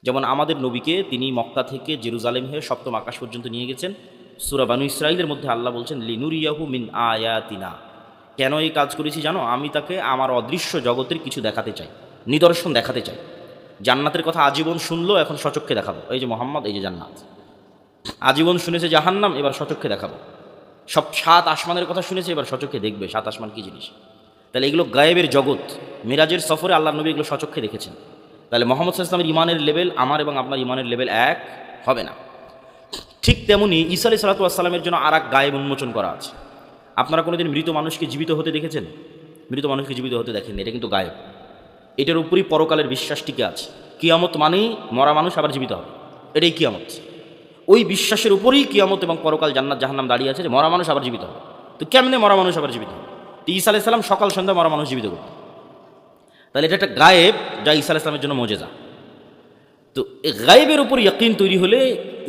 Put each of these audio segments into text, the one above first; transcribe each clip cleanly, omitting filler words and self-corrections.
যেমন আমাদের নবীকে তিনি মক্কা থেকে জেরুজালেম হয়ে সপ্তম আকাশ পর্যন্ত নিয়ে গেছেন। সূরা বানু ইসরাঈলের মধ্যে আল্লাহ বলছেন লিনুরিয়াহু মিন আয়াতিনা। কেন এই কাজ করেছি জানো? আমি তাকে আমার অদৃশ্য জগতের কিছু দেখাতে চাই, নিদর্শন দেখাতে চাই। জান্নাতের কথা আজীবন শুনলো, এখন সচক্ষে দেখাবো। এই যে মোহাম্মদ, এই যে জান্নাত। আজীবন শুনেছে জাহান্নাম, এবার সচক্ষে দেখাবো। সব 7 আসমানের কথা শুনেছে, এবার সচক্ষে দেখবে 7 আসমান কী জিনিস। তাহলে এগুলো গায়েবের জগৎ। মিরাজের সফরে আল্লাহ নবী এগুলো সচক্ষে দেখেছেন। তাহলে মোহাম্মদ সাল্লাল্লাহু আলাইহি ওয়াসাল্লামের ইমানের লেভেল আমার এবং আপনার ইমানের লেভেল এক হবে না। ঠিক তেমনি ঈসা আলাইহিস সালাতু ওয়াস সালামের জন্য আর এক গায়েব উন্মোচন করা আছে। আপনারা কোনোদিন মৃত মানুষকে জীবিত হতে দেখেছেন? মৃত মানুষকে জীবিত হতে দেখেন, এটা কিন্তু গায়েব। এটার উপরই পরকালের বিশ্বাস টিকে আছে। কিয়ামত মানেই মরা মানুষ আবার জীবিত হবে, এটাই কিয়ামত। ওই বিশ্বাসের উপরেই কিয়ামত এবং পরকাল, জান্নাত জাহান্নাম দাঁড়িয়ে আছে যে মরা মানুষ আবার জীবিত হবে। তো কেমনে মরা মানুষ আবার জীবিত হবে? তো ঈসা আলাইহিস সালাম সকাল সন্ধ্যা মরা মানুষ জীবিত করতেন। তাহলে এটা একটা গায়েব, যা ঈসা আলাইহিস সালামের জন্য মুজিজা। তো এই গায়েবের উপর ইয়াকিন তৈরি হলে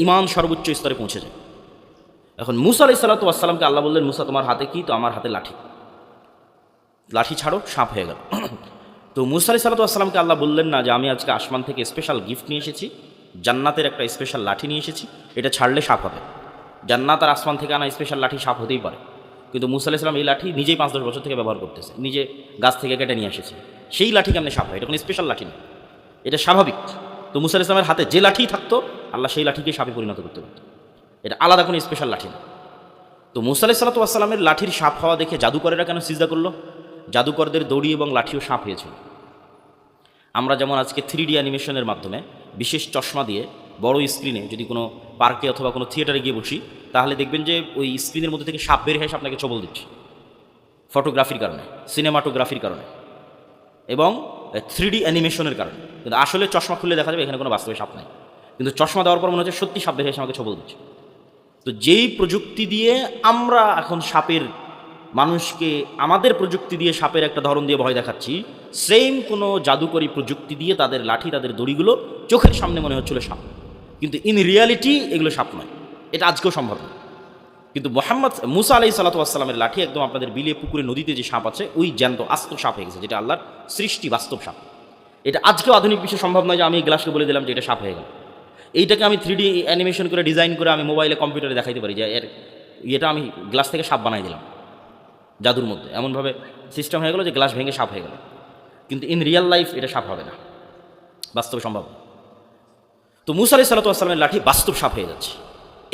ঈমান সর্বোচ্চ স্তরে পৌঁছে যায়। এখন মুসা আলাইহিস সালাতু ওয়াস সালামকে আল্লাহ বললেন, মুসা তোমার হাতে কি? তো আমার হাতে লাঠি। লাঠি ছাড়ো, সাপ হয়ে গেল। তো মুসা আলাইহিস সালাতু ওয়াস সালামকে আল্লাহ বললেন না যে আমি আজকে আসমান থেকে স্পেশাল গিফট নিয়ে এসেছি, জান্নাতের একটা স্পেশাল লাঠি নিয়ে এসেছি, এটা ছাড়লে সাপ হবে। জান্নাত আর আসমান থেকে আনা স্পেশাল লাঠি সাপ হতেই পারে, কিন্তু মুসা আলাইহিস সালাম এই লাঠি নিজেই 5-10 বছর থেকে ব্যবহার করতেছে, নিজে গাছ থেকে কেটে নিয়ে এসেছে। সেই লাঠি কেমনে সাপ হয়? এটা কোনো স্পেশাল লাঠি না, এটা স্বাভাবিক। তো মুসা আলাইহিস সালামের হাতে যে লাঠি থাকতো, আল্লাহ সেই লাঠিকে সাপে পরিণত করতে পারত। এটা আলাদা কোনো স্পেশাল লাঠি না। তো মুসা আলাইহিস সালাতু ওয়াস সালামের লাঠির সাপ হওয়া দেখে জাদুকরেরা কেন সিজদা করলো? জাদুকরদের দড়ি এবং লাঠিও সাপ হয়েছিল। আমরা যেমন আজকে 3D অ্যানিমেশনের মাধ্যমে বিশেষ চশমা দিয়ে বড় স্ক্রিনে যদি কোনো পার্কে অথবা কোনো থিয়েটারে গিয়ে বসি, তাহলে দেখবেন যে ওই স্ক্রিনের মধ্যে থেকে সাপ বের হয়ে আপনাকে ছবল দিচ্ছে, ফটোগ্রাফির কারণে, সিনেমাটোগ্রাফির কারণে এবং 3D অ্যানিমেশনের কারণে। কিন্তু আসলে চশমা খুললে দেখা যাবে এখানে কোনো বাস্তবে সাপ নাই, কিন্তু চশমা দেওয়ার পর মনে হচ্ছে সত্যি সাপ বের হয়ে আমাকে ছবল দিচ্ছে। তো যেই প্রযুক্তি দিয়ে আমরা এখন সাপের, মানুষকে আমাদের প্রযুক্তি দিয়ে সাপের একটা ধরন দিয়ে ভয় দেখাচ্ছি, সেম কোনো জাদুকরী প্রযুক্তি দিয়ে তাদের লাঠি, তাদের দড়িগুলো চোখের সামনে মনে হচ্ছিল সাপ, কিন্তু ইন রিয়ালিটি এগুলো সাপ নয়। এটা আজকেও সম্ভব না। কিন্তু মুসা আলাইহিস সালাতু ওয়াস সালামের লাঠি একদম আপনাদের বিলে, পুকুরে, নদীতে যে সাপ আছে ওই জ্যান্ত আস্ত সাপ হয়ে গেছে, যেটা আল্লাহর সৃষ্টি, বাস্তব সাপ। এটা আজকেও আধুনিক বিশ্বে সম্ভব নয় যে আমি এই গ্লাসকে বলে দিলাম যে এটা সাপ হয়ে গেল। এইটাকে আমি 3D অ্যানিমেশন করে, ডিজাইন করে আমি মোবাইলে, কম্পিউটারে দেখাইতে পারি যে এটা আমি গ্লাস থেকে সাপ বানাই দিলাম জাদুর মধ্যে, এমনভাবে সিস্টেম হয়ে গেল যে গ্লাস ভেঙে সাপ হয়ে গেল। কিন্তু ইন রিয়েল লাইফ এটা সাপ হবে না, বাস্তবে সম্ভব। তো মুসা আলাইহিস সালাতু ওয়াস সালামের লাঠি বাস্তব সাপ হয়ে যাচ্ছে।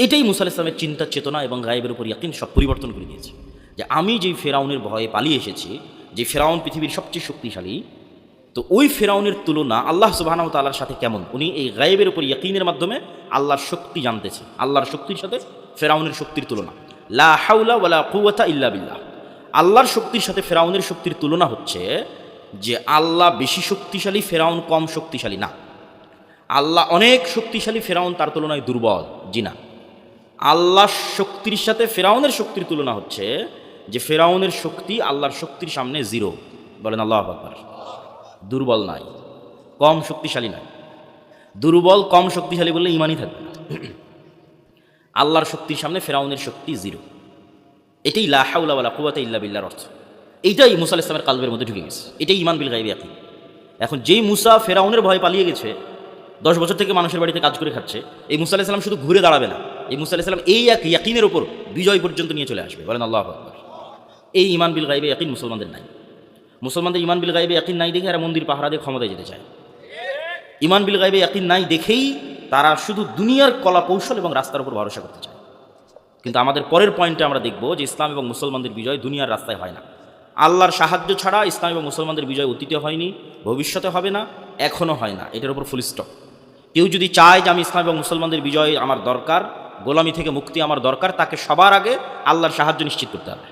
এটাই মুসা আলাইহিস সালামের চিন্তা, চেতনা এবং গায়েবের উপর ইয়াকিন সব পরিবর্তন করে দিয়েছে। যে আমি যেই ফেরাউনের ভয়ে পালিয়ে এসেছি, যে ফেরাউন পৃথিবীর সবচেয়ে শক্তিশালী, তো ওই ফেরাউনের তুলনা আল্লাহ সুবহানাহু ওয়া তাআলার সাথে কেমন? উনি এই গায়েবের উপর ইয়াকিনের মাধ্যমে আল্লাহর শক্তি জানতেছে। আল্লাহর শক্তির সাথে ফেরাউনের শক্তির তুলনা, লা হাওলা ওয়ালা কুওয়াতা ইল্লা বিল্লাহ। আল্লাহর শক্তির সাথে ফেরাউনের শক্তির তুলনা হচ্ছে যে আল্লাহ বেশি শক্তিশালী, ফেরাউন কম শক্তিশালী না। আল্লাহ অনেক শক্তিশালী, ফেরাউন তার তুলনায় দুর্বল, জি না। আল্লাহর শক্তির সাথে ফেরাউনের শক্তির তুলনা হচ্ছে যে ফেরাউনের শক্তি আল্লাহর শক্তির সামনে জিরো। বলেন আল্লাহু আকবার। দুর্বল নাই, কম শক্তিশালী নয়। দুর্বল, কম শক্তিশালী বললে ইমানই থাকবে না। আল্লাহর শক্তির সামনে ফেরাউনের শক্তি জিরো। এটাই লা হাওলা ওয়ালা কুওয়াতা ইল্লা বিল্লাহর অর্থ। এইটাই মুসা আলাইহিস সালামের কালবের মধ্যে ঢুকে গেছে। এটাই ঈমান বিল গায়বি ইয়াকিন। এখন যেই মুসা ফেরাউনের ভয় পালিয়ে গেছে, 10 বছর থেকে মানুষের বাড়িতে কাজ করে খাচ্ছে, এই মুসা আলাইহিস সালাম শুধু ঘুরে দাঁড়াবে না, এই মুসা আলাইহিস সালাম এই এক ইয়াকিনের ওপর বিজয় পর্যন্ত নিয়ে চলে আসবে। বলেন আল্লাহু আকবার। এই ঈমান বিল গায়বি ইয়াকিন মুসলমানদের নাই। মুসলমানদের ঈমান বিল গায়বি ইয়াকিন নাই দেখে এরা মন্দির পাহারা দিয়ে ক্ষমতায় যেতে চায়। ঈমান বিল গায়বি ইয়াকিন নাই দেখেই তারা শুধু দুনিয়ার কলা কৌশল এবং রাস্তার উপর ভরসা করতে চায়। কিন্তু আমাদের পরের পয়েন্টে আমরা দেখব যে ইসলাম এবং মুসলমানদের বিজয় দুনিয়ার রাস্তায় হয় না। আল্লাহর সাহায্য ছাড়া ইসলাম এবং মুসলমানদের বিজয় অতীতে হয়নি, ভবিষ্যতে হবে না, এখনও হয় না। এটার উপর ফুল স্টপ। কেউ যদি চায় যে আমি ইসলাম এবং মুসলমানদের বিজয় আমার দরকার, গোলামি থেকে মুক্তি আমার দরকার, তাকে সবার আগে আল্লাহর সাহায্য নিশ্চিত করতে হবে।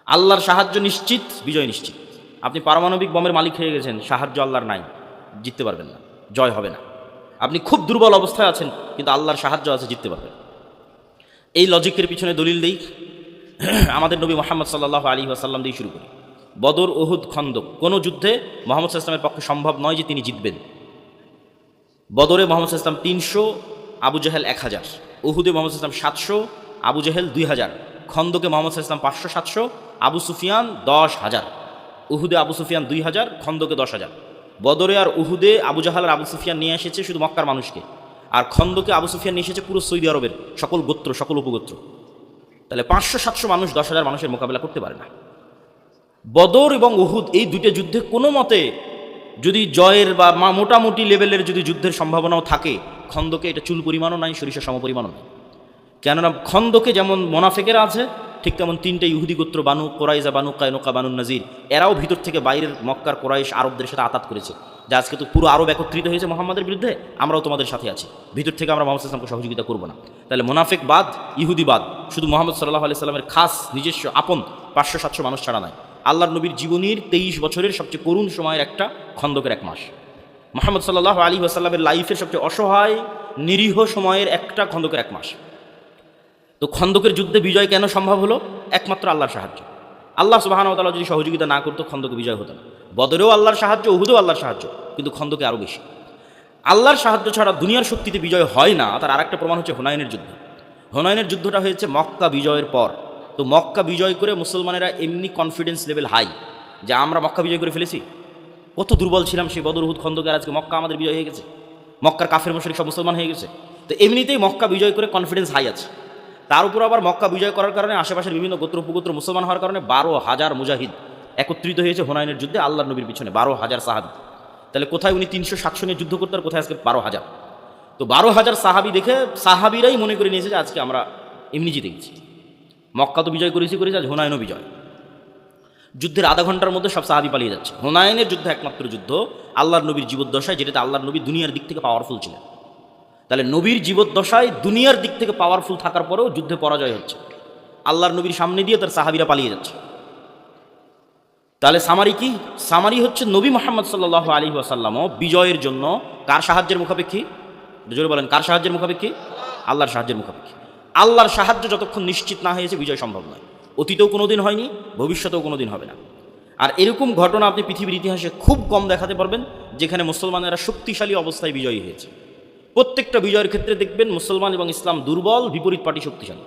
আল্লাহর সাহায্য নিশ্চিত, বিজয় নিশ্চিত। আপনি পারমাণবিক বোমের মালিক হয়ে গেছেন, সাহায্য আল্লাহর নাই, জিততে পারবেন না, জয় হবে না। আপনি খুব দুর্বল অবস্থায় আছেন, কিন্তু আল্লাহর সাহায্য আছে, জিততে পারবেন। এই লজিকের পিছনে দলিল দেই আমাদের নবী মুহাম্মদ সাল্লাল্লাহু আলাইহি ওয়াসাল্লাম দিয়ে শুরু করি। বদর, উহুদ, খন্দক, কোনো যুদ্ধে মুহাম্মদ সাল্লাল্লাহু আলাইহি ওয়াসাল্লামের পক্ষে সম্ভব নয় যে তিনি জিতবেন। বদরে মুহাম্মদ সাল্লাল্লাহু আলাইহি ওয়াসাল্লাম 300, আবু জাহেল 1000, উহুদে মুহাম্মদ সাল্লাল্লাহু আলাইহি ওয়াসাল্লাম 700, আবু জাহেল 2000, খন্দকে মুহাম্মদ সাল্লাল্লাহু আলাইহি ওয়াসাল্লাম 500-700, আবু সুফিয়ান 10,000। উহুদে আবু সুফিয়ান 2000, খন্দকে 10,000। বদরে আর উহুদে আবু জাহাল আর আবু সুফিয়ান নিয়ে এসেছে শুধু মক্কার মানুষকে, আর খন্দকে আবু সুফিয়ান নিয়ে এসেছে পুরো সৌদি আরবের সকল গোত্র, সকল উপগোত্র। তাহলে 500-700 মানুষ 10,000 মানুষের মোকাবেলা করতে পারে না। বদর এবং উহুদ এই দুটো যুদ্ধে কোনো মতে যদি জয়ের বা মোটামুটি লেভেলের যদি যুদ্ধের সম্ভাবনাও থাকে, খন্দকে এটা চুল পরিমাণও নাই, সরিষা সম পরিমাণও নাই। কেননা খন্দকে যেমন মোনাফেকেরা আছে, ঠিক তেমন 3টে ইহুদি গোত্র, বানু কোরাইজা, বানু কায়নুকা, বানু নাজির, এরাও ভিতর থেকে বাইরের মক্কার কোরাইশ আরবদের সাথে আতাত করেছে যে আজকে তো পুরো আরব একত্রিত হয়েছে মোহাম্মদের বিরুদ্ধে, আমরাও তোমাদের সাথে আছি, ভিতর থেকে আমরা মোহাম্মদ ইসলামকে সহযোগিতা করবো না। তাহলে মোনাফেক বাদ, ইহুদি বাদ, শুধু মোহাম্মদ সাল্লাল্লাহু আলাইহি সাল্লামের খাস নিজস্ব আপন 500-700 মানুষ ছাড়া নাই। আল্লাহর নবীর জীবনীর 23 বছরের সবচেয়ে করুণ সময়ের একটা খন্দকের 1 মাস। মোহাম্মদ সাল্লাল্লাহু আলাইহি ওয়াসাল্লামের লাইফের সবচেয়ে অসহায় নিরীহ সময়ের একটা খন্দকের 1 মাস। তো খন্দকের যুদ্ধে বিজয় কেন সম্ভব হলো? একমাত্র আল্লাহর সাহায্য। আল্লাহ সুবহানাহু ওয়া তাআলা যদি সহযোগিতা না করতো খন্দকে বিজয় হতো না। বদরেও আল্লাহর সাহায্য, উহুদেও আল্লাহর সাহায্য, কিন্তু খন্দকে আরও বেশি। আল্লাহর সাহায্য ছাড়া দুনিয়ার শক্তিতে বিজয় হয় না। তার আরেকটা প্রমাণ হচ্ছে হুনাইনের যুদ্ধ। হুনাইনের যুদ্ধটা হয়েছে মক্কা বিজয়ের পর। তো মক্কা বিজয় করে মুসলমানেরা এমনি কনফিডেন্স লেভেল হাই যে আমরা মক্কা বিজয় করে ফেলেছি। কত দুর্বল ছিলাম সেই বদর, উহুদ, খন্দকের, আজকে মক্কা আমাদের বিজয় হয়ে গেছে, মক্কার কাফের মুশরিক সব মুসলমান হয়ে গেছে। তো এমনিতেই মক্কা বিজয় করে কনফিডেন্স হাই আছে। তার উপর আবার মক্কা বিজয় করার কারণে আশেপাশের বিভিন্ন গোত্র উপগোত্র মুসলমান হওয়ার কারণে 12,000 মুজাহিদ একত্রিত হয়েছে হুনাইনের যুদ্ধে আল্লাহর নবীর পিছনে, 12,000 সাহাবী। তাহলে কোথায় উনি 300-700 নিয়ে যুদ্ধ করতে আর কোথায় আজকে 12,000। তো 12,000 সাহাবী দেখে সাহাবীরাই মনে করে নিয়েছে যে আজকে আমরা এমনি জিতে গেছি। মক্কা তো বিজয় করেছি, আজ হুনাইনও বিজয়। যুদ্ধের আধা ঘন্টার মধ্যে সব সাহাবী পালিয়ে যাচ্ছে। হুনাইনের যুদ্ধ একমাত্র যুদ্ধ আল্লাহর নবীর জীবদ্দশায়, যেটাতে আল্লাহর নবী দুনিয়ার দিক থেকে পাওয়ারফুল ছিলেন। তাহলে নবীর জীবদ্দশায় দুনিয়ার দিক থেকে পাওয়ারফুল থাকার পরেও যুদ্ধে পরাজয় হচ্ছে, আল্লাহর নবীর সামনে দিয়ে তার সাহাবীরা পালিয়ে যাচ্ছে। তাহলে সামারি কি? সামারি হচ্ছে নবী মুহাম্মদ সাল্লাল্লাহু আলাইহি ওয়াসাল্লামও বিজয়ের জন্য কার সাহায্যের মুখাপেক্ষী? জোরে বলেন, কার সাহায্যের মুখাপেক্ষী? আল্লাহর সাহায্যের মুখাপেক্ষী। আল্লাহর সাহায্য যতক্ষণ নিশ্চিত না হয়েছে বিজয় সম্ভব নয়। অতীতেও কোনোদিন হয়নি, ভবিষ্যতেও কোনোদিন হবে না। আর এরকম ঘটনা আপনি পৃথিবীর ইতিহাসে খুব কম দেখাতে পারবেন যেখানে মুসলমানেরা শক্তিশালী অবস্থায় বিজয়ী হয়েছে। প্রত্যেকটা বিজয়ের ক্ষেত্রে দেখবেন মুসলমান এবং ইসলাম দুর্বল, বিপরীত পার্টি শক্তিশালী।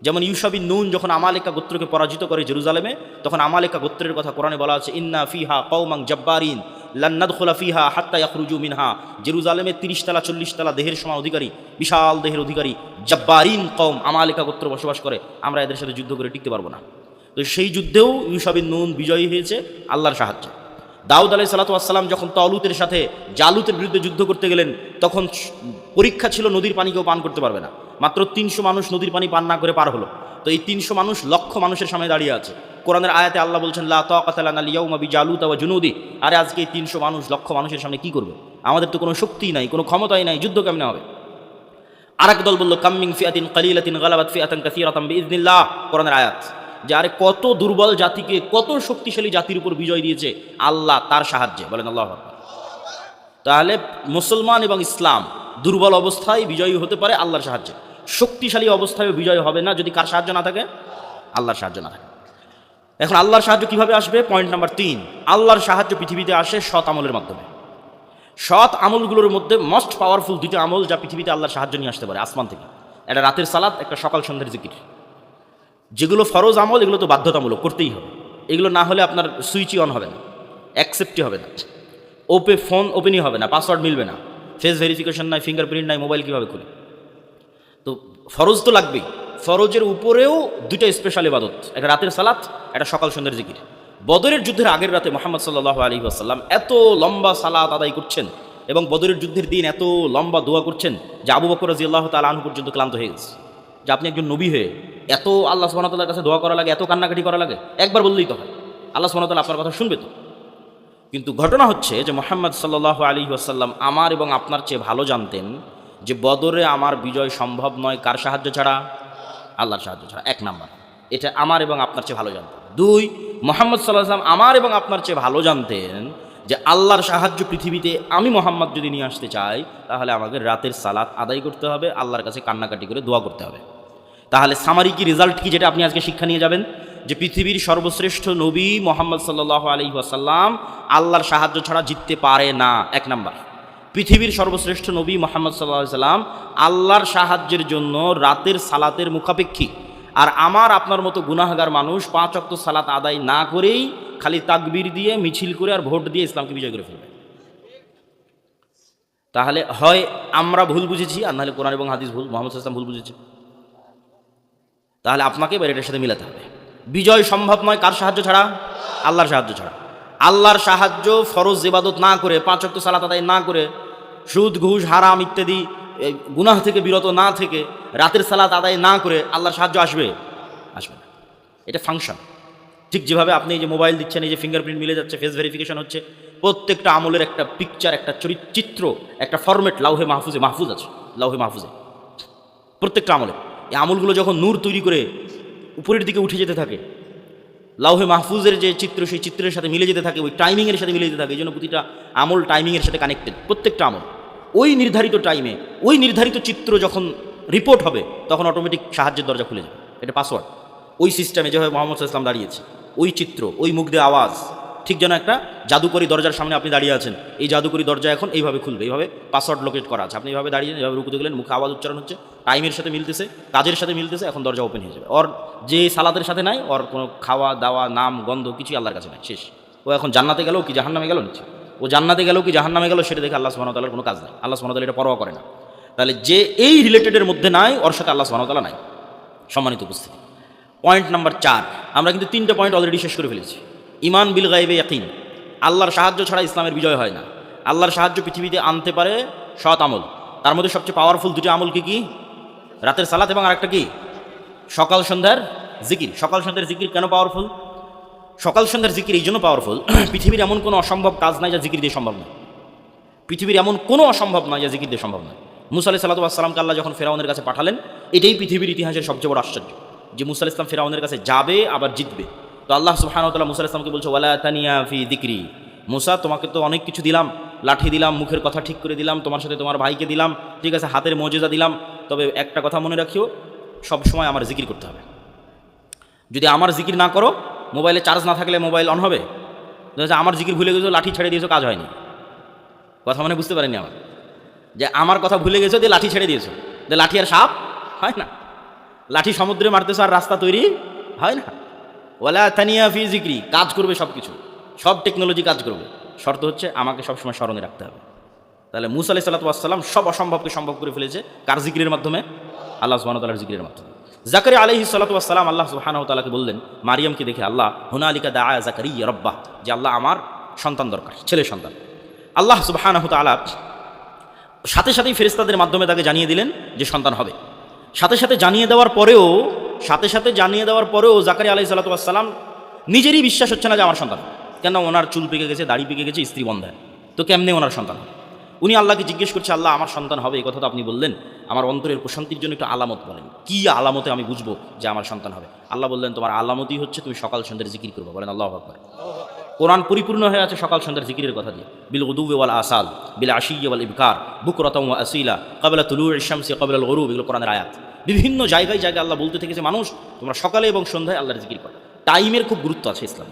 যেমন ইউশা বিন নুন যখন আমালেকা গোত্রকে পরাজিত করে জেরুজালেমে, তখন আমালেকা গোত্রের কথা কোরআনে বলা আছে, ইন্না ফিহা কওমান জাব্বারিন লান নাদখুলা ফিহা হাত্তা ইয়াখরুজু মিনহা। জেরুজালেমে 30 তলা 40 তলা দেহের সমান অধিকারী, বিশাল দেহের অধিকারী জাব্বারিন কওম, আমালেকা গোত্র বসবাস করে, আমরা এদের সাথে যুদ্ধ করে টিকতে পারবো না। তো সেই যুদ্ধেও ইউশা বিন নুন বিজয়ী হয়েছে আল্লাহর সাহায্যে। দাউদ আলাইহিস সালাতু ওয়াস সালাম যখন তালুতের সাথে জালুতের বিরুদ্ধে যুদ্ধ করতে গেলেন, তখন পরীক্ষা ছিল নদীর পানি কেউ পান করতে পারবে না। মাত্র 300 মানুষ নদীর পানি পান না করে পার হলো। তো এই 300 মানুষ লক্ষ মানুষের সামনে দাঁড়িয়ে আছে। কোরআনের আয়াতে আল্লাহ বলছেন, লা তাকাতা লানা আল-ইয়াওমা বিজালুতা ওয়া জুনুদি। আরে আজকে এই 300 মানুষ লক্ষ মানুষের সামনে কি করবে? আমাদের তো কোনো শক্তিই নাই, কোনো ক্ষমতাই নাই, যুদ্ধ কেমনে হবে? আরেক দল বলল, কাম মিন ফিআতিন কালিলাতিন গালাবাত ফিআতান কাসীরাতান বিইذনিল্লাহ। কোরআনের আয়াত যে আরে কত দুর্বল জাতিকে কত শক্তিশালী জাতির উপর বিজয় দিয়েছে আল্লাহ তার সাহায্যে। বলেন আল্লাহু আকবার। তাহলে মুসলমান এবং ইসলাম দুর্বল অবস্থায় বিজয়ী হতে পারে আল্লাহর সাহায্যে, শক্তিশালী অবস্থায় বিজয় হবে না যদি কার সাহায্য না থাকে? আল্লাহর সাহায্য না থাকে। এখন আল্লাহর সাহায্য কিভাবে আসবে? পয়েন্ট নাম্বার 3, আল্লাহর সাহায্য পৃথিবীতে আসে সৎ আমলের মাধ্যমে। সৎ আমলগুলোর মধ্যে মোস্ট পাওয়ারফুল 2টা আমল যা পৃথিবীতে আল্লাহর সাহায্য নিয়ে আসতে পারে আসমান থেকে, একটা রাতের সালাত, একটা সকাল সন্ধ্যার জিকির। যেগুলো ফরজ আমল এগুলো তো বাধ্যতামূলক করতেই হবে, এগুলো না হলে আপনার সুইচই অন হবে না, অ্যাকসেপ্টই হবে না, ফোন ওপেনই হবে না, পাসওয়ার্ড মিলবে না, ফেস ভেরিফিকেশন নাই, ফিঙ্গারপ্রিন্ট নাই, মোবাইল কীভাবে খুলে? তো ফরজ তো লাগবেই। ফরজের উপরেও 2টা স্পেশাল ইবাদত, একটা রাতের সালাত, একটা সকাল সন্ধ্যার জিকির। বদরের যুদ্ধের আগের রাতে মুহাম্মদ সাল্লাল্লাহু আলাইহি ওয়াসাল্লাম এত লম্বা সালাত আদায় করছেন এবং বদরের যুদ্ধের দিন এত লম্বা দোয়া করছেন যে আবু বকর রাদিয়াল্লাহু তাআলা আনহু পর্যন্ত ক্লান্ত হয়ে গেছে যে আপনি একজন নবী হয়ে এত আল্লাহ সুবহানাহু ওয়া তাআলার কাছে দোয়া করা লাগে, এত কান্নাকাটি করা লাগে, একবার বললেই তো হয়, আল্লাহ সুবহানাহু ওয়া তাআলা আপনার কথা শুনবে তো। কিন্তু ঘটনা হচ্ছে যে মুহাম্মদ সাল্লাল্লাহু আলাইহি ওয়াসাল্লাম আমার এবং আপনার চেয়ে ভালো জানতেন যে বদরে আমার বিজয় সম্ভব নয় কার সাহায্য ছাড়া? আল্লাহর সাহায্য ছাড়া। 1 নাম্বার, এটা আমার এবং আপনার চেয়ে ভালো জানতেন। 2, মুহাম্মদ সাল্লাল্লাহু আলাইহি ওয়াসাল্লাম আমার এবং আপনার চেয়ে ভালো জানতেন যে আল্লাহর সাহায্য পৃথিবীতে আমি মুহাম্মদ যদি নিয়ে আসতে চাই তাহলে আমাকে রাতের সালাত আদায় করতে হবে, আল্লাহর কাছে কান্নাকাটি করে দোয়া করতে হবে। তাহলে সামারি কি, রেজাল্ট কি, যেটা আপনি আজকে শিক্ষা নিয়ে যাবেন যে পৃথিবীর সর্বশ্রেষ্ঠ নবী মুহাম্মদ সাল্লাল্লাহু আলাইহি ওয়াসাল্লাম আল্লাহর সাহায্য ছাড়া জিততে পারে না। 1 নাম্বার, পৃথিবীর সর্বশ্রেষ্ঠ নবী মুহাম্মদ সাল্লাল্লাহু আলাইহি ওয়াসাল্লাম আল্লাহর সাহায্যের জন্য রাতের সালাতের মুখাপেক্ষী। আর আমার আপনার মতো গুনাহগার মানুষ 5 ওয়াক্ত সালাত আদায় না করেই খালি তাকবীর দিয়ে, মিছিল করে আর ভোট দিয়ে ইসলামকে বিজয় করে ফেলবে। তাহলে হয় আমরা ভুল বুঝেছি, আর নাহলে কোরআন এবং হাদিস ভুল, মুহাম্মদ সাল্লাল্লাহু আলাইহি ওয়াসাল্লাম ভুল বুঝেছে। তাহলে আপনাকে এবার এটার সাথে মিলাতে হবে। বিজয় সম্ভব নয় কার সাহায্য ছাড়া? আল্লাহর সাহায্য ছাড়া। আল্লাহর সাহায্য ফরজ ইবাদত না করে, 5 ওয়াক্ত সালাত আদায় না করে, সুদ ঘুষ হারাম ইত্যাদি গুনাহ থেকে বিরত না থেকে, রাতের সালাত আদায় না করে আল্লাহর সাহায্য আসবে? আসবে না। এটা ফাংশন। ঠিক যেভাবে আপনি এই যে মোবাইল দিচ্ছেন, এই যে ফিঙ্গারপ্রিন্ট মিলে যাচ্ছে, ফেস ভেরিফিকেশন হচ্ছে, প্রত্যেকটা আমলের একটা পিকচার, একটা চিত্র, একটা ফরম্যাট লাউহে মাহফুজ আছে, লাউহে মাহফুজে প্রত্যেকটা আমলে। এই আমলগুলো যখন নূর তৈরি করে উপরের দিকে উঠে যেতে থাকে, লাউহে মাহফুজের যে চিত্র, সেই চিত্রের সাথে মিলে যেতে থাকে, ওই টাইমিংয়ের সাথে মিলে যেতে থাকে। এই জন্য প্রতিটা আমল টাইমিংয়ের সাথে কানেক্টেড, প্রত্যেকটা আমল। ওই নির্ধারিত টাইমে ওই নির্ধারিত চিত্র যখন রিপোর্ট হবে, তখন অটোমেটিক সাহায্যের দরজা খুলে যাবে। এটা পাসওয়ার্ড। ওই সিস্টেমে যেভাবে মুহাম্মদ সাল্লাল্লাহু আলাইহি ওয়াসাল্লাম দাঁড়িয়েছে, ওই চিত্র, ওই মুখ দিয়ে আওয়াজ, ঠিক যেন একটা জাদুকরি দরজার সামনে আপনি দাঁড়িয়ে আছেন। এই জাদুকরি দরজা এখন এইভাবে খুলবে, এইভাবে পাসওয়ার্ড লোকেট করা আছে। আপনি এইভাবে দাঁড়িয়ে এইভাবে রুকুতে গেলেন, মুখে আওয়াজ উচ্চারণ হচ্ছে, টাইমের সাথে মিলতেছে, কাজের সাথে মিলতেছে, এখন দরজা ওপেন হয়ে যাবে। ওর যে সালাতের সাথে নাই, ওর কোনো খাওয়া দাওয়া নাম গন্ধ কিছুই আল্লাহর কাছে নাই, শেষ। ও এখন জান্নাতে গেল কি জাহান্নামে গেল নিচ্ছে, ও জান্নাতে গেল কি জাহান্নামে গেল সেটা দেখে আল্লাহ সুবহানাহু ওয়া তাআলার কোনো কাজ নাই। আল্লাহ সুবহানাহু ওয়া তাআলা এটা পরোয়া করে না। তাহলে যে এই রিলেটেডের মধ্যে নাই, ওর সাথে আল্লাহ সুবহানাহু ওয়া তাআলা নাই। সম্মানিত উপস্থিতি, পয়েন্ট নাম্বার 4। আমরা কিন্তু 3টে পয়েন্ট অলরেডি শেষ করে ফেলেছি। ঈমান বিল গায়বে ইয়াকিন। আল্লাহর সাহায্য ছাড়া ইসলামের বিজয় হয় না। আল্লাহর সাহায্য পৃথিবীতে আনতে পারে সৎ আমল। তার মধ্যে সবচেয়ে পাওয়ারফুল 2টি আমল কি কি? রাতের সালাত এবং আরেকটা কি? সকাল সন্ধ্যার জিকির। সকাল সন্ধ্যার জিকির কেন পাওয়ারফুল? সকাল সন্ধ্যার জিকির এই জন্য পাওয়ারফুল, পৃথিবীর এমন কোনো অসম্ভব কাজ নাই যা জিকির দিয়ে সম্ভব নয়। পৃথিবীর এমন কোনো অসম্ভব নয় যা জিকির দিয়ে সম্ভব নয়। মুসা আলাইহিস সালাতু ওয়াস সালামকে আল্লাহ যখন ফেরাউনের কাছে পাঠালেন, এটাই পৃথিবীর ইতিহাসের সবচেয়ে বড় আশ্চর্য যে মুসা আলাইহিস সালাম ফেরাউনের কাছে যাবে আবার জিতবে। তো আল্লাহ সুবহানাহু ওয়া তাআলা মুসা আলাইহিস সালামকে বলছে, ওয়ালা তানিয়া ফি যিকরি। মুসা, তোমাকে তো অনেক কিছু দিলাম, লাঠি দিলাম, মুখের কথা ঠিক করে দিলাম, তোমার সাথে তোমার ভাইকে দিলাম, ঠিক আছে, হাতের মজেজা দিলাম, তবে একটা কথা মনে রাখিও, সব সময় আমার জিকির করতে হবে। যদি আমার জিকির না করো, মোবাইলে চার্জ না থাকলে মোবাইল অন হবে? আমার জিকির ভুলে গেছো, লাঠি ছেড়ে দিয়েছো, কাজ হয়নি। কথা মানে বুঝতে পারেনি আমার, যে আমার কথা ভুলে গেছো দিয়ে লাঠি ছেড়ে দিয়েছো, যে লাঠি আর সাপ হয় না, লাঠি সমুদ্রে মারতেছো আর রাস্তা তৈরি হয় না। ওয়ালা তানিয়া ফি যিকরি, কাজ করবে সব কিছু, সব টেকনোলজি কাজ করবে, শর্ত হচ্ছে আমাকে সবসময় স্মরণে রাখতে হবে। তাহলে মুসা আলাইহিস সালাতু ওয়াস সালাম সব অসম্ভবকে সম্ভব করে ফেলেছে কার জিকিরের মাধ্যমে? আল্লাহ সুবহানাহু ওয়া তাআলার জিকিরের মাধ্যমে। জাকারিয়া আলাইহিস সালাতু ওয়াস সালাম আল্লাহ সুবহানাহু ওয়া তাআলাকে বললেন, মারিয়ামকে দেখে, আল্লাহ হুনালিকা দাআ জাকারিয়া রাব্বাহ, যে আল্লাহ আমার সন্তান দরকার, ছেলে সন্তান। আল্লাহ সুবহানাহু ওয়া তাআলা সাথে সাথেই ফেরেশতাদের মাধ্যমে তাকে জানিয়ে দিলেন যে সন্তান হবে। সাথে সাথে জানিয়ে দেওয়ার পরেও জাকারিয়া আলাইহিস সালাতু ওয়াস সালাম নিজেরই বিশ্বাস হচ্ছে না যে আমার সন্তান। কেন? ওনার চুল পেকে গেছে, দাড়ি পেকে গেছে, স্ত্রী বন্ধা, তো কেমনে ওনার সন্তান হবে? উনি আল্লাহকে জিজ্ঞেস করছে, আল্লাহ আমার সন্তান হবে, এই কথা তো আপনি বললেন, আমার অন্তরের প্রশান্তির জন্য একটু আলামত বলেন, কি আলামতে আমি বুঝবো যে আমার সন্তান হবে? আল্লাহ বললেন, তোমার আলামতই হচ্ছে তুমি সকাল সন্ধ্যার জিকির করবে। বলেন আল্লাহু আকবার। কোরআন পরিপূর্ণ হয়ে আছে সকাল সন্ধ্যার জিকিরের কথা দিয়ে। বিল গুদুওয়ি ওয়াল আসাল, বিল আশিয়্যি ওয়াল ইবকার, বুকরাতাও ওয়া আসীলা, ক্বাবলা তুলুউইশ শামসি ক্বাবলাল গুরুব, এগুলো কোরআনের আয়াত। বিভিন্ন জায়গায় জায়গায় আল্লাহ বলতে থেকেছে, মানুষ তোমরা সকালে এবং সন্ধ্যায় আল্লাহর জিকির করো। টাইমের খুব গুরুত্ব আছে ইসলাম।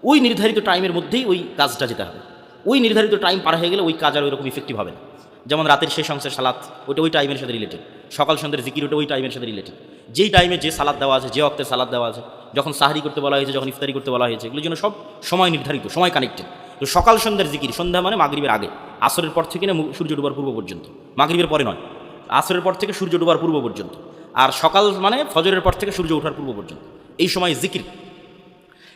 ওই নির্ধারিত টাইমের মধ্যেই ওই কাজটা যেতে হবে। ওই নির্ধারিত টাইম পার হয়ে গেলে ওই কাজ আর ওই রকম ইফেক্টিভ হবে না। যেমন রাতের শেষ অংশের সালাত, ওটা ওই টাইমের সাথে রিলেটেড। সকাল সন্ধ্যার জিকির, ওটা ওই টাইমের সাথে রিলেটেড। যেই টাইমে যে সালাত দেওয়া আছে, যে অক্তের সালাত দেওয়া আছে, যখন সাহরি করতে বলা হয়েছে, যখন ইফতারি করতে বলা হয়েছে, এগুলোর জন্য সব সময় নির্ধারিত, সময় কানেক্টেড। তো সকাল সন্ধ্যার জিকির, সন্ধ্যা মানে মাগরিবের আগে, আসরের পর থেকে না সূর্য ডুবার পূর্ব পর্যন্ত, মাগরিবের পরে নয়, আসরের পর থেকে সূর্য ডুবার পূর্ব পর্যন্ত। আর সকাল মানে ফজরের পর থেকে সূর্য ওঠার পূর্ব পর্যন্ত, এই সময় জিকির।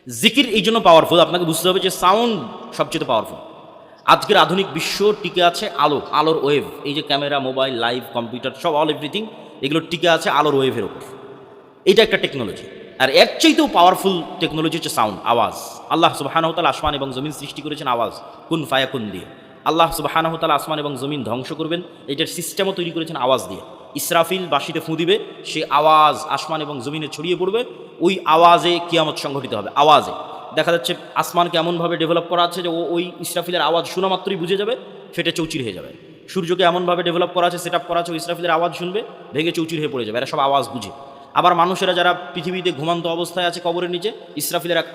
জিকির এই জন্য পাওয়ারফুল, আপনাকে বুঝতে হবে যে সাউন্ড সবচেয়ে পাওয়ারফুল। আজকের আধুনিক বিশ্ব টিকে আছে আলোর ওয়েভ। এই যে ক্যামেরা, মোবাইল, লাইভ, কম্পিউটার, সব এভরিথিং এগুলো টিকে আছে আলোর ওয়েভের ওপর। এটা একটা টেকনোলজি। আর এর চাইতেও পাওয়ারফুল টেকনোলজি হচ্ছে সাউন্ড, আওয়াজ। আল্লাহ সুবহানাহু ওয়া তাআলা আসমান এবং জমিন সৃষ্টি করেছেন আওয়াজ, কুন ফায়াকুন দিয়ে। আল্লাহ সুবহানাহু ওয়া তাআলা আসমান এবং জমিন ধ্বংস করবেন, এটার সিস্টেমও তৈরি করেছেন আওয়াজ দিয়ে। ইসরাফিল বাঁশিতে ফুঁ দিবে, সে আওয়াজ আসমান এবং জমিনে ছড়িয়ে পড়বে, ওই আওয়াজে কিয়ামত সংঘটিত হবে। আওয়াজে দেখা যাচ্ছে আসমানকে এমনভাবে ডেভেলপ করা আছে যে ওই ইসরাফিলের আওয়াজ শোনা মাত্রই বুঝে যাবে, ফেটে চৌচির হয়ে যাবে। সূর্যকে এমনভাবে ডেভেলপ করা আছে, সেট আপ করা আছে, ইসরাফিলের আওয়াজ শুনবে, ভেঙে চৌচির হয়ে পড়ে যাবে। এরা সব আওয়াজ বুঝে। আবার মানুষেরা যারা পৃথিবীতে ঘুমান্ত অবস্থায় আছে কবরের নিচে, ইসরাফিলের এক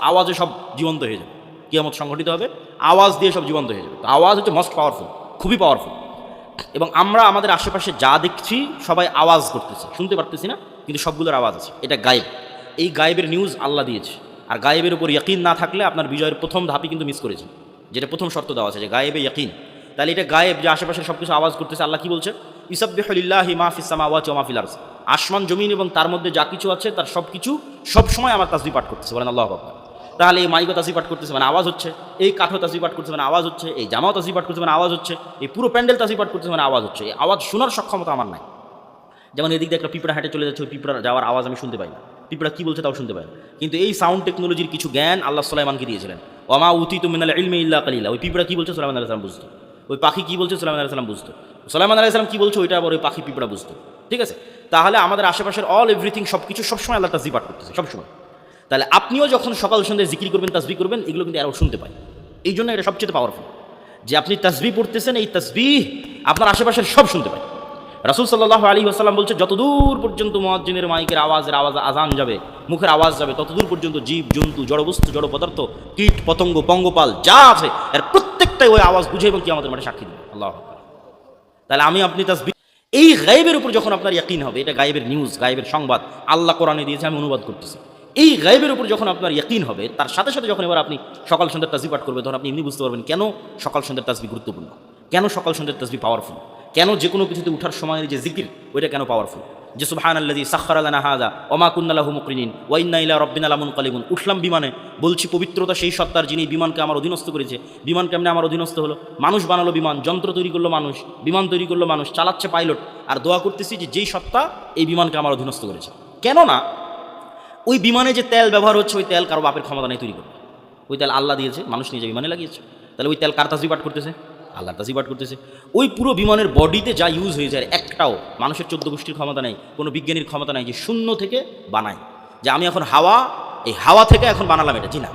আওয়াজে সব জীবন্ত হয়ে যাবে, কিয়ামত সংঘটিত হবে, আওয়াজ দিয়ে সব জীবন্ত হয়ে যাবে। তো আওয়াজ হচ্ছে মোস্ট পাওয়ারফুল, খুবই পাওয়ারফুল। এবং আমরা আমাদের আশেপাশে যা দেখছি সবাই আওয়াজ করতেছে, শুনতে পারতেছি না, কিন্তু সবগুলোর আওয়াজ আছে। এটা গায়েব। এই গায়েবের নিউজ আল্লাহ দিয়েছে। আর গায়েবের উপর ইয়াকিন না থাকলে আপনার বিজয়ের প্রথম ধাপই কিন্তু মিস করেছেন, যেটা প্রথম শর্ত দেওয়া আছে, যে গায়েবে ইয়াকিন। তাহলে এটা গায়েব, যে আশেপাশে সব কিছু আওয়াজ করতেছে। আল্লাহ কি বলছে? ইউসাব্বিহু লিল্লাহি মা ফিস সামাওয়াতি ওয়া মা ফিল আরদ, আসমান জমিন এবং তার মধ্যে যা কিছু আছে তার সব কিছু সবসময় আমার তাসবিহ পাঠ করতেছে, বলেন আল্লাহু আকবার। তাহলে এই মাইকও তাসবিহ পাঠ করতেছে মানে আওয়াজ হচ্ছে, এই কাঠও তাসবিহ পাঠ করতেছে মানে আওয়াজ হচ্ছে, এই জামাও তাসবিহ পাঠ করতেছে মানে আওয়াজ হচ্ছে, এই পুরো প্যান্ডেল তাসবিহ পাঠ করতেছে মানে আওয়াজ হচ্ছে। এই আওয়াজ শোনার সক্ষমতা আমার নাই। যেমন এদিক দিয়ে একটা পিঁপড়া হেঁটে চলে যাচ্ছে, ওই পিঁপড়া যাওয়ার আওয়াজ আমি শুনতে পাই না, পিঁপড়া কী বলছে তাও শুনতে পাই না। কিন্তু এই সাউন্ড টেকনোলজির কিছু জ্ঞান আল্লাহ সুলাইমানকে দিয়েছিলেন। ওমা উতিতু মিনাল ইলমি ইল্লা কালিলা। ওই পিঁপড়া কী বলছে সুলাইমান আলাইহিস সালাম বুঝতো, ওই পাখি কী বলছে সুলাইমান আলাইহিস সালাম বুঝতো, সুলাইমান আলাইহিস সালাম কী বলছে ওইটা আবার ওই পাখি পিঁপড়া বুঝতো। ঠিক আছে, তাহলে আমাদের আশেপাশের অল এভরিথিং সব কিছু সবসময় আল্লাহ তাসবিহ পাঠ করতেছে সবসময়। তাহলে আপনিও যখন সকাল সন্ধ্যায় জিকির করবেন, তাসবিহ করবেন, এগুলো কিন্তু আরও শুনতে পাই। এই জন্য এটা সবচেয়ে পাওয়ারফুল যে আপনি তাসবিহ পড়তেছেন, এই তাসবিহ আপনার আশেপাশের সব শুনতে পায়। রাসূল সাল্লাল্লাহু আলাইহি ওয়াসাল্লাম বলছে, যতদূর পর্যন্ত মুয়াজ্জিনের মাইকের আওয়াজ আজান যাবে, মুখের আওয়াজ যাবে, ততদূর পর্যন্ত জীব জন্তু, জড়বস্তু, জড় পদার্থ, কীট পতঙ্গ, পঙ্গপাল যা আছে এর প্রত্যেকটাই ওই আওয়াজ বুঝে এবং কিয়ামতের মাঠে সাক্ষী দেবে। আল্লাহু আকবার। তাহলে আমি আপনি তাসবিহ, এই গায়েবের উপর যখন আপনার ইয়াকিন হবে, এটা গায়েবের নিউজ, গায়েবের সংবাদ আল্লাহ কোরআনে দিয়েছে, আমি অনুবাদ করতেছি। এই গায়েবের উপর যখন আপনার ইয়াকিন হবে, তার সাথে সাথে যখন এবার আপনি সকাল সন্ধ্যার তাসবিহ পাঠ করবেন, তখন আপনি এমনি বুঝতে পারবেন কেন সকাল সন্ধ্যার তাসবিহ গুরুত্বপূর্ণ, কেন সকাল সন্ধ্যার তাসবিহ পাওয়ারফুল, কেন যে কোনো কিছুতে উঠার সময়ের যে জিকির ওইটা কেন পাওয়ারফুল। যে সুবহানাল্লাযী সাখখারা লানা হাযা ওয়া মা কুন্না লাহু মুকরিনিন ওয়া ইন্না ইলা রাব্বিনা লামুনকালিবুন। উঠলাম বিমানে, বলছি পবিত্রতা সেই সত্তার যিনি বিমানকে আমার অধীনস্থ করেছে। বিমান কেমনে আমার অধীনস্থ হলো? মানুষ বানালো বিমান, যন্ত্র তৈরি করলো মানুষ, বিমান তৈরি করলো মানুষ, চালাচ্ছে পাইলট, আর দোয়া করতেছি যে যেই সত্তা এই বিমানকে আমার অধীনস্থ করেছে। কেননা ওই বিমানে যে তেল ব্যবহার হচ্ছে, ওই তেল কারো বাপের ক্ষমতা নেই তৈরি করবে, ওই তেল আল্লাহ দিয়েছে, মানুষ নিজে বিমানে লাগিয়েছে। তাহলে ওই তেল কার তাসবিহ পাঠ করতেছে? আল্লাহর তাসবিহ পাঠ করতেছে। ওই পুরো বিমানের বডিতে যা ইউজ হয়ে যায়, একটাও মানুষের 14 গোষ্ঠীর ক্ষমতা নেই, কোনো বিজ্ঞানীর ক্ষমতা নেই যে শূন্য থেকে বানায়, যে আমি এখন হাওয়া, এই হাওয়া থেকে এখন বানালাম এটা, জি না,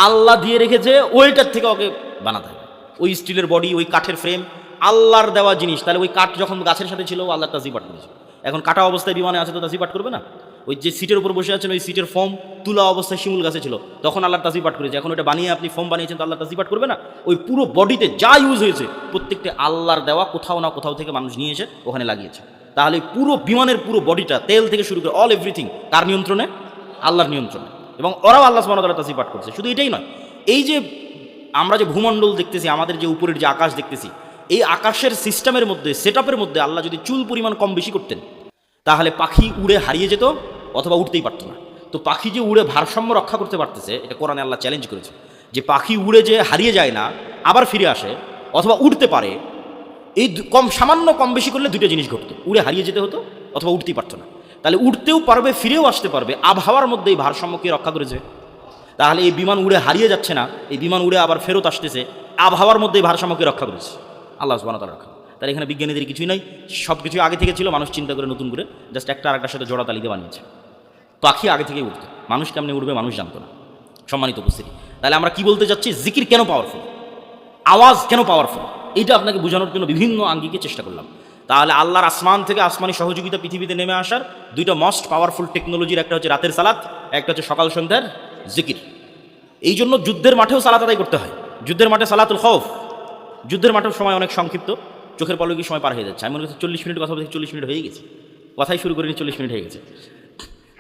আল্লাহ দিয়ে রেখেছে ওইটার থেকে ওকে বানাতে হবে। ওই স্টিলের বডি, ওই কাঠের ফ্রেম আল্লাহর দেওয়া জিনিস। তাহলে ওই কাঠ যখন গাছের সাথে ছিল, আল্লাহর তাসবিহ পাঠ করেছে। এখন কাটা অবস্থায় বিমানে আছে তো তাসবিহ পাঠ করবে না? ওই যে সিটের উপর বসে আছেন, ওই সিটের ফোম তুলা অবস্থায় শিমুল গাছে ছিল, তখন আল্লাহর তাসবিহ পাঠ করেছে। এখন ওটা বানিয়ে আপনি ফোম বানিয়েছেন, তো আল্লাহর তাসবিহ পাঠ করবে না? ওই পুরো বডিতে যা ইউজ হয়েছে প্রত্যেকটা আল্লাহর দেওয়া, কোথাও না কোথাও থেকে মানুষ নিয়ে এসে ওখানে লাগিয়েছে। তাহলে পুরো বিমানের পুরো বডিটা, তেল থেকে শুরু করে অল এভরিথিং কার নিয়ন্ত্রণে? আল্লাহর নিয়ন্ত্রণে। এবং ওরাও আল্লাহ সুবহানাহু ওয়া তাআলা তাসবিহ পাঠ করছে। শুধু এটাই নয়, এই যে আমরা যে ভূমণ্ডল দেখতেছি, আমাদের যে উপরের যে আকাশ দেখতেছি, এই আকাশের সিস্টেমের মধ্যে, সেটআপের মধ্যে আল্লাহ যদি চুল পরিমাণ কম বেশি করতেন, তাহলে পাখি উড়ে হারিয়ে যেত অথবা উঠতেই পারতো না। তো পাখি যে উড়ে ভারসাম্য রক্ষা করতে পারতেছে, এটা কোরআনে আল্লাহ চ্যালেঞ্জ করেছে যে পাখি উড়ে যে হারিয়ে যায় না, আবার ফিরে আসে অথবা উঠতে পারে, এই সামান্য কম বেশি করলে দুটো জিনিস ঘটতো, উড়ে হারিয়ে যেতে হতো অথবা উঠতেই পারতো না। তাহলে উঠতেও পারবে, ফিরেও আসতে পারবে, আবহাওয়ার মধ্যে এই ভারসাম্যকে রক্ষা করেছে। তাহলে এই বিমান উড়ে হারিয়ে যাচ্ছে না, এই বিমান উড়ে আবার ফেরত আসতেছে, আবহাওয়ার মধ্যে এই ভারসাম্যকে রক্ষা করেছে আল্লাহ সুবহানাহু ওয়া তাআলা রক্ষা। তাহলে এখানে বিজ্ঞানীদের কিছুই নাই, সব কিছু আগে থেকে ছিল, মানুষ চিন্তা করে নতুন করে জাস্ট একটা আরেকটার সাথে জোড়া তালিতে বানিয়েছে। পাখি আগে থেকেই উঠতো, মানুষ কেমনে উঠবে মানুষ জানতো না। সম্মানিত উপস্থিতি, তাহলে আমরা কি বলতে চাচ্ছি? জিকির কেন পাওয়ারফুল, আওয়াজ কেন পাওয়ারফুল, এইটা আপনাকে বোঝানোর জন্য বিভিন্ন আঙ্গিকে চেষ্টা করলাম। তাহলে আল্লাহর আসমান থেকে আসমানি সহযোগিতা পৃথিবীতে নেমে আসার দুইটা মোস্ট পাওয়ারফুল টেকনোলজির, একটা হচ্ছে রাতের সালাত, একটা হচ্ছে সকাল সন্ধ্যার জিকির। এই জন্য যুদ্ধের মাঠেও সালাত আদায় করতে হয়। যুদ্ধের মাঠে সালাতুল খৌফ, যুদ্ধের মাঠেও সময় অনেক সংক্ষিপ্ত, চোখের পলকে সময় পার হয়ে যাচ্ছে। আমি মনে করছি 40 মিনিট কথা বলছি, 40 মিনিট হয়ে গেছে, কথাই শুরু করিনি, 40 মিনিট হয়ে গেছে।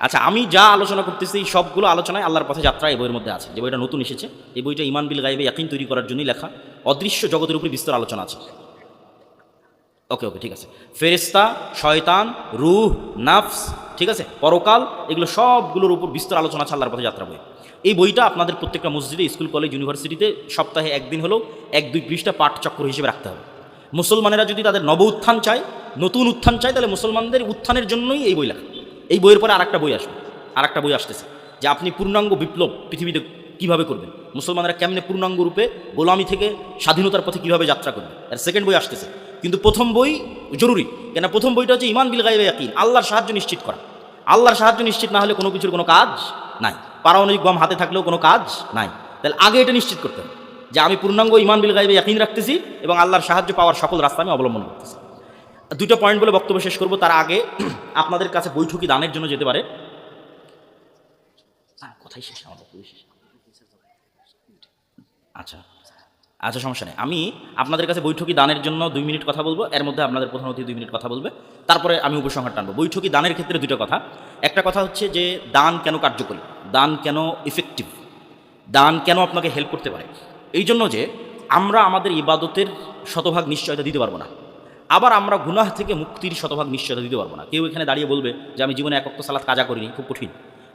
আচ্ছা, আমি যা আলোচনা করতেছি সবগুলো আলোচনায় আল্লাহর পথে যাত্রা এই বইয়ের মধ্যে আছে, যে বইটা নতুন এসেছে। এই বইটা ঈমান বিল গায়বে ইয়াকিন তৈরি করার জন্যই লেখা, অদৃশ্য জগতের উপরে বিস্তর আলোচনা আছে। ওকে ঠিক আছে, ফেরেশতা, শয়তান, রূহ, নাফস, ঠিক আছে, পরকাল, এগুলো সবগুলোর উপর বিস্তর আলোচনা আছে আল্লাহর পথে যাত্রা বই। এই বইটা আপনাদের প্রত্যেকটা মসজিদে, স্কুল, কলেজ, ইউনিভার্সিটিতে সপ্তাহে একদিন হলেও 1-2 পৃষ্ঠা পাঠচক্র হিসেবে রাখতে হবে। মুসলমানেরা যদি তাদের নব উত্থান চায়, নতুন উত্থান চায়, তাহলে মুসলমানদের উত্থানের জন্যই এই বই লেখা। এই বইয়ের পরে আরেকটা বই আসবে, আরেকটা বই আসতেছে, যে আপনি পূর্ণাঙ্গ বিপ্লব পৃথিবীতে কীভাবে করবেন, মুসলমানরা কেমনে পূর্ণাঙ্গ রূপে গোলামি থেকে স্বাধীনতার পথে কীভাবে যাত্রা করবে, এর সেকেন্ড বই আসতেছে। কিন্তু প্রথম বই জরুরি, কেন প্রথম বইটা হচ্ছে ঈমান বিল গায়বে ইয়াকিন, আল্লাহর সাহায্য নিশ্চিত করা। আল্লাহর সাহায্য নিশ্চিত না হলে কোনো কিছুর কোনো কাজ নাই, পারমাণবিক বম হাতে থাকলেও কোনো কাজ নাই। তাহলে আগে এটা নিশ্চিত করতে হবে যে আমি পূর্ণাঙ্গ ঈমান বিল গায়বে ইয়াকিন রাখতেছি এবং আল্লাহর সাহায্য পাওয়ার সকল রাস্তা আমি অবলম্বন করতেছি। দুটো পয়েন্ট বলে বক্তব্য শেষ করব। তার আগে আপনাদের কাছে বৈঠকি দানের জন্য যেতে পারে, কথাই শেষ, আমার বক্তব্য শেষ। আচ্ছা সমস্যা নেই, আমি আপনাদের কাছে বৈঠকি দানের জন্য 2 মিনিট কথা বলবো, এর মধ্যে আপনাদের প্রধান অতিথি 2 মিনিট কথা বলবে, তারপরে আমি উপসংহার টানবো। বৈঠকি দানের ক্ষেত্রে দুটো কথা। একটা কথা হচ্ছে যে দান কেন কার্যকরী, দান কেন ইফেক্টিভ, দান কেন আপনাকে হেল্প করতে পারে। এই জন্য যে আমরা আমাদের ইবাদতের শতভাগ নিশ্চয়তা দিতে পারবো না, আবার আমরা গুনাহ থেকে মুক্তির শতভাগ নিশ্চয়তা দিতে পারবো না। কেউ এখানে দাঁড়িয়ে বলবে যে আমি জীবনে এক ওয়াক্ত সালাত কাজা করিনি, খুব কঠিন।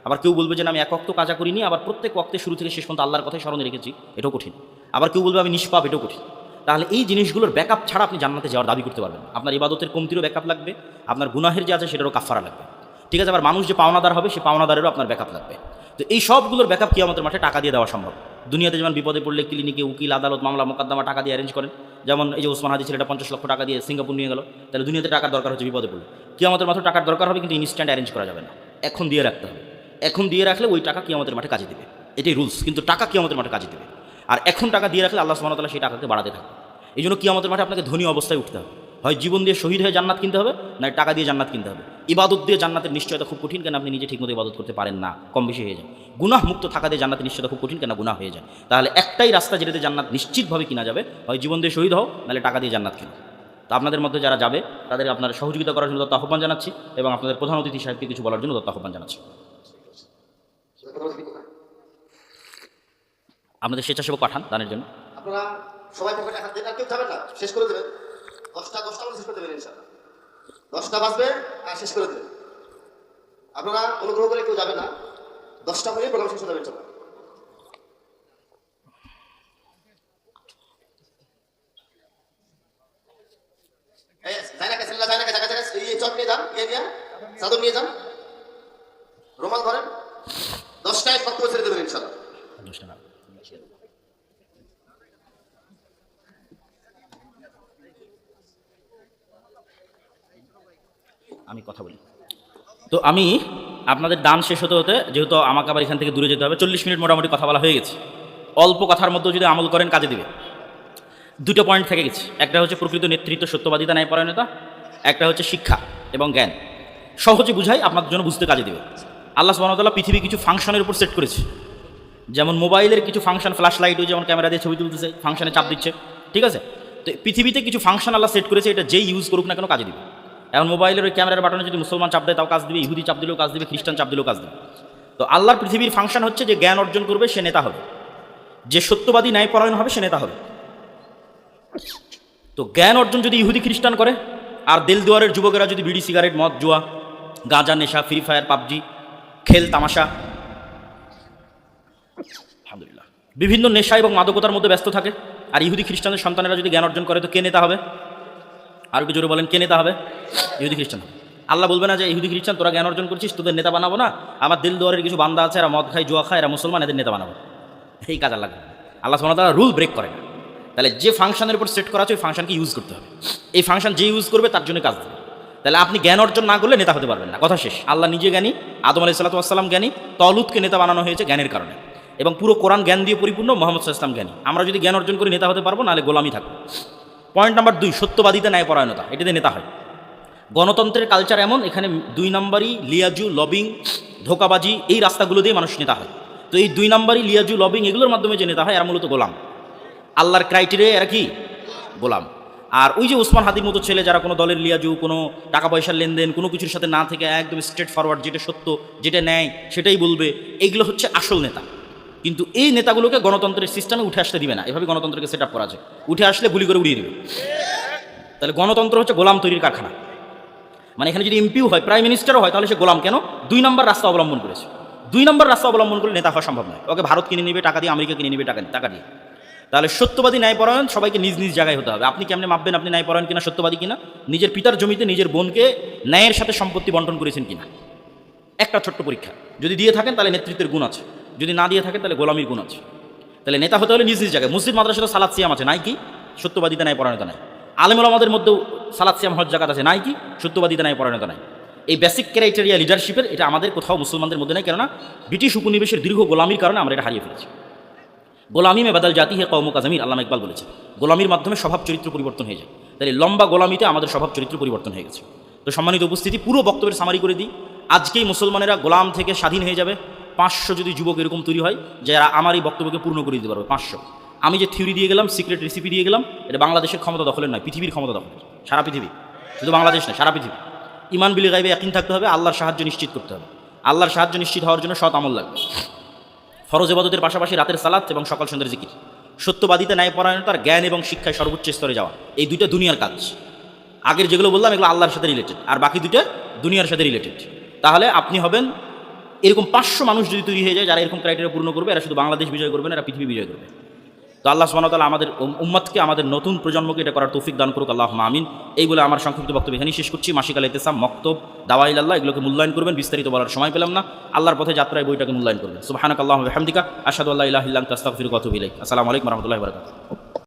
আবার কেউ বলবে যে আমি এক ওয়াক্ত কাজা করিনি, আবার প্রত্যেক ওয়াক্তে শুরু থেকে শেষ পর্যন্ত আল্লাহর কথাই স্মরণে রেখেছি, এটাও কঠিন। আবার কেউ বলবে আমি নিষ্পাপ, এটাও কঠিন। তাহলে এই জিনিসগুলোর ব্যাকআপ ছাড়া আপনি জান্নাতে যাওয়ার দাবি করতে পারবেন না। আপনার ইবাদতের কমতিরও ব্যাকআপ লাগবে, আপনার গুনাহের যে আছে সেটারও কাফারা লাগবে, ঠিক আছে। আবার মানুষ যে পাওনাদার হবে সে পাওনাদারেরও আপনার ব্যাকআপ লাগবে। তো এই সবগুলোর ব্যাকআপ কিয়ামতের মাঠে টাকা দিয়ে দেওয়া সম্ভব। দুনিয়াতে যেমন বিপদে পড়লে ক্লিনিকে উকিল, আদালত, মামলা মোকদ্দমা টাকা দিয়ে অ্যারেঞ্জ করেন, যেমন এই যে ওসমান হাদি ছেলেটা 50 লক্ষ টাকা দিয়ে সিঙ্গাপুর নিয়ে গেল, তাহলে দুনিয়াতে টাকার দরকার হচ্ছে বিপদে পড়লে। কিয়ামতের মাঠে টাকার দরকার হবে, কিন্তু ইনস্ট্যান্ট অ্যারেঞ্জ করা যাবে না, এখন দিয়ে রাখতে হবে। এখন দিয়ে রাখলে ওই টাকা কিয়ামতের মাঠে কাজে দেবে, এটাই রুলস। কিন্তু টাকা কিয়ামতের মাঠে কাজে দেবে, আর এখন টাকা দিয়ে রাখলে আল্লাহ সুবহানাহু ওয়া তাআলা সেই টাকাকে বাড়াতে থাকবে। এই জন্য কিয়ামতের মাঠে আপনাকে ধনী অবস্থায় উঠতে হবে, হয় জীবন দিয়ে শহীদ হয়ে জান্নাত কিনতে হবে, না টাকা দিয়ে জান্নাত কিনতে হবে। ইবাদত দিয়ে জান্নাতের নিশ্চয়তা খুব কঠিন, কেন আপনি নিজে ঠিকমতো ইবাদত করতে পারেন না, কম বেশি হয়ে যায়। গুনাহ মুক্ত থাকা দিয়ে জান্নাতের নিশ্চয়তা খুব কঠিন, কেন গুনাহ হয়ে যায়। তাহলে একটাই রাস্তা যেটাতে জান্নাত নিশ্চিতভাবে কিনা যাবে, হয় জীবন দিয়ে শহীদ হও, নাহলে টাকা দিয়ে জান্নাত কিনো। তো আপনাদের মধ্যে যারা যাবে তাদের আপনার সহযোগিতা করার জন্য আহ্বান জানাচ্ছি, এবং আপনাদের প্রধান অতিথি সাহেবকে কিছু বলার জন্য আহ্বান জানাচ্ছি। আপনাদের স্বেচ্ছাসেবক পাঠান দানের জন্য। আপনারা সবাই পকেটে হাত দেন, আর কেউ যাবেন না, শেষ করে দেবেন। 10টা শেষ করে দেবেন ইনশাআল্লাহ। 10টা বাজবে আর শেষ করে দেবেন। আপনারা অনুগ্রহ করে কেউ যাবেন না, 10টা হলে প্রোগ্রাম শেষ হয়ে যাবে ইনশাআল্লাহ। এই চট নিয়ে যান, চাদর নিয়ে যান, রুমাল ধরেন। 10টায় বক্তব্য ছেড়ে দেবেন ইনশাআল্লাহ। আমি কথা বলি। তো আমি আপনাদের দান শেষ হতে হতে, যেহেতু আমাকে আবার এখান থেকে দূরে যেতে হবে, 40 মিনিট মোটামুটি কথা বলা হয়ে গেছে। অল্প কথার মধ্যে যদি আমল করেন কাজে দিবে। দুটো পয়েন্ট থেকে গেছে, একটা হচ্ছে প্রকৃত নেতৃত্ব, সত্যবাদিতা, ন্যায়পরায়ণতা, একটা হচ্ছে শিক্ষা এবং জ্ঞান। সহজে বুঝাই, আপনাদের জন্য বুঝতে কাজে দেবে। আল্লাহ সুবহানাহু ওয়া তাআলা পৃথিবী কিছু ফাংশনের উপর সেট করেছে, যেমন মোবাইলের কিছু ফাংশন, ফ্ল্যাশ লাইট, যেমন ক্যামেরা দিয়ে ছবি তুলতেছে, ফাংশনে চাপ দিচ্ছে, ঠিক আছে। তো পৃথিবীতে কিছু ফাংশন আল্লাহ সেট করেছে, এটা যেই ইউজ করুক না কেন কাজে দিবে। এখন মোবাইলের ওই ক্যামেরার বাটনে যদি মুসলমান চাপ দেয় তাও কাজ দিবে, ইহুদি চাপ দিলেও কাজ দিবে, খ্রিস্টান চাপ দিলেও কাজ দিবে। তো আল্লাহর পৃথিবীর ফাংশন হচ্ছে যে জ্ঞান অর্জন করবে সে নেতা হবে, যে সত্যবাদী ন্যায়পরায়ণ হবে সে নেতা হবে। তো জ্ঞান অর্জন যদি ইহুদি খ্রিস্টান করে, আর দেল দুয়ারের যুবকেরা যদি বিড়ি, সিগারেট, মদ, জুয়া, গাঁজা, নেশা, ফ্রি ফায়ার, পাবজি, খেল, তামাশা, আলহামদুলিল্লাহ, বিভিন্ন নেশা এবং মাদকতার মধ্যে ব্যস্ত থাকে, আর ইহুদি খ্রিস্টানের সন্তানেরা যদি জ্ঞান অর্জন করে, তো কে নেতা হবে? আর একটু জোরে বলেন, কে নেতা হবে? ইহুদি খ্রিস্টান। আল্লাহ বলবে না যে ইহুদি খ্রিস্টান তোরা জ্ঞান অর্জন করছিস, তোদের নেতা বানাবো না, আমার দিল দুয়ারের কিছু বান্দা আছে, এরা মদ খায়, জুয়া খায়, এরা মুসলমান, এদের নেতা বানাবো। এই কাজ আল্লাহ, আল্লাহ সুবহানাহু ওয়া তাআলা রুল ব্রেক করে না। তাহলে যে ফাংশনের উপর সেট করা আছে ওই ফাংশনকে ইউজ করতে হবে। এই ফাংশন যে ইউজ করবে তার জন্য কাজ দেবে। তাহলে আপনি জ্ঞান অর্জন না করলে নেতা হতে পারবেন না, কথা শেষ। আল্লাহ নিজে জ্ঞানী, আদম আলাইহিস সালাতু ওয়াস সালাম জ্ঞানী, তলুতকে নেতা বানানো হয়েছে জ্ঞানের কারণে, এবং পুরো কোরআন জ্ঞান দিয়ে পরিপূর্ণ, মুহাম্মদ সাল্লাল্লাহু আলাইহি ওয়াসাল্লাম জ্ঞানী। আমরা যদি জ্ঞান অর্জন করে নেতা হতে পারবো, নাহলে গোলামি থাকবে। পয়েন্ট নাম্বার 2, সত্যবাদিতা, ন্যায়পরায়ণতা, এটাতে নেতা হয়। গণতন্ত্রের কালচার এমন, এখানে 2 নম্বরই লিয়াজু, লবিং, ধোকাবাজি, এই রাস্তাগুলো দিয়ে মানুষ নেতা হয়। তো এই 2 নম্বরই লিয়াজু, লবিং, এগুলোর মাধ্যমে যে নেতা হয় এরা মূলত গোলাম। আল্লাহর ক্রাইটেরিয়া এরা কি? গোলাম। আর ওই যে ওসমান হাদির মতো ছেলে, যারা কোনো দলের লিয়াজু, কোনো টাকা পয়সার লেনদেন, কোনো কিছুর সাথে না থেকে একদম স্ট্রেট ফরওয়ার্ড, যেটা সত্য, যেটা ন্যায় সেটাই বলবে, এইগুলো হচ্ছে আসল নেতা। কিন্তু এই নেতাগুলোকে গণতন্ত্রের সিস্টেমে উঠে আসতে দিবে না। এভাবে গণতন্ত্রকে সেট আপ করা আছে, উঠে আসলে গুলি করে উড়িয়ে দেবে। তাহলে গণতন্ত্র হচ্ছে গোলাম তৈরির কারখানা। মানে এখানে যদি এমপিও হয়, প্রাইম মিনিস্টারও হয়, তাহলে সে গোলাম। কেন? 2 নম্বর রাস্তা অবলম্বন করেছে। 2 নম্বর রাস্তা অবলম্বন করলে নেতা হওয়া সম্ভব নয়। ওকে ভারত কিনে নেবে টাকা দিয়ে, আমেরিকা কিনে নেবে টাকা দিয়ে। তাহলে সত্যবাদী, ন্যায়পরায়ণ সবাইকে নিজ নিজ জায়গায় হতে হবে। আপনি কেমনে মাপবেন আপনি ন্যায়পরায়ণ কিনা, সত্যবাদী কিনা? নিজের পিতার জমিতে নিজের বোনকে ন্যায়ের সাথে সম্পত্তি বন্টন করেছেন কিনা, একটা ছোট্ট পরীক্ষা। যদি দিয়ে থাকেন তাহলে নেতৃত্বের গুণ আছে, যদি না দিয়ে থাকেন তাহলে গোলামির গুণ আছে। তাহলে নেতা হতে হলে নিজ নিজ জায়গায়। মসজিদ মাদ্রাসাতে সালাত সিয়াম আছে, নাই কি? সত্যবাদিতা, ন্যায়পরায়ণতা নাই। আলেম ওলামাদের মধ্যেও সালাত সিয়াম হজ জাকাত আছে, নাই কি? সত্যবাদিতা, ন্যায়পরায়ণতা নাই। এই বেসিক ক্রাইটেরিয়া লিডারশিপের, এটা আমাদের কোথাও মুসলমানদের মধ্যে নেই। কেননা ব্রিটিশ উপনিবেশের দীর্ঘ গোলামির কারণে আমরা এটা হারিয়ে ফেলেছি। গোলামি মে বাদাল জাতি হে কওমু কাজামির, আল্লামা ইকবাল বলেছে। গোলামির মাধ্যমে স্বভাব চরিত্র পরিবর্তন হয়ে যায়। তাহলে লম্বা গোলামিতে আমাদের স্বভাব চরিত্র পরিবর্তন হয়ে গেছে। তো সম্মানিত উপস্থিতি, পুরো বক্তব্যের সামারি করে দিই। আজকেই মুসলমানেরা গোলাম থেকে স্বাধীন হয়ে যাবে। 500 যদি যুবক এরকম তৈরি হয় যারা আমার এই বক্তব্যকে পূর্ণ করে দিতে পারবে, 500। আমি যে থিওরি দিয়ে গেলাম, সিক্রেট রেসিপি দিয়ে গেলাম, এটা বাংলাদেশের ক্ষমতা দখলের নয়, পৃথিবীর ক্ষমতা দখলের। সারা পৃথিবী, শুধু বাংলাদেশ নয়, সারা পৃথিবী। ইমান বিল গায়বে ইয়াকিন থাকতে হবে, আল্লাহর সাহায্য নিশ্চিত করতে হবে। আল্লাহর সাহায্য নিশ্চিত হওয়ার জন্য সৎ আমল লাগবে। ফরজ ইবাদতের পাশাপাশি রাতের সালাত এবং সকাল সন্ধ্যার জিকির, সত্যবাদিতা, ন্যায়পরায়ণতার জ্ঞান এবং শিক্ষায় সর্বোচ্চ স্তরে যাওয়া, এই দুইটা দুনিয়ার কাজ। আগের যেগুলো বললাম এগুলো আল্লাহর সাথে রিলেটেড, আর বাকি দুইটা দুনিয়ার সাথে রিলেটেড। তাহলে আপনি হবেন এরকম 500 মানুষ যদি তৈরি হয়ে যায় যারা এরকম ক্রাইটেরিয়া পূর্ণ করবে, এরা শুধু বাংলাদেশ বিজয় করবে না, এরা পৃথিবী বিজয় করবে। তো আল্লাহ সুবহানাহু ওয়া তাআলা আমাদের উম্মতকে, আমাদের নতুন প্রজন্মকে এটা করার তৌফিক দান করুক, আল্লাহুম্মা আমিন। এই বলে আমার সংক্ষিপ্ত বক্তব্য এখানেই শেষ করছি। মাসিক আল ইতিসাম, মক্তব, দাওয়াইল আল্লাহ, এগুলোকে মূল্যায়ন করবেন। বিস্তারিত বলার সময় পেলাম না। আল্লাহর পথে যাত্রায় বইটাকে মূল্যায়ন করবেন। সুবহানাকাল্লাহুম্মা ওয়া বিহামদিকা, আশহাদু আল্লা ইলাহা ইল্লা আনতা, আস্তাগফিরুকা ওয়া আতুবু ইলাইক। আসসালামু আলাইকুম ওয়া রাহমাতুল্লাহি ওয়া বারাকাতুহু।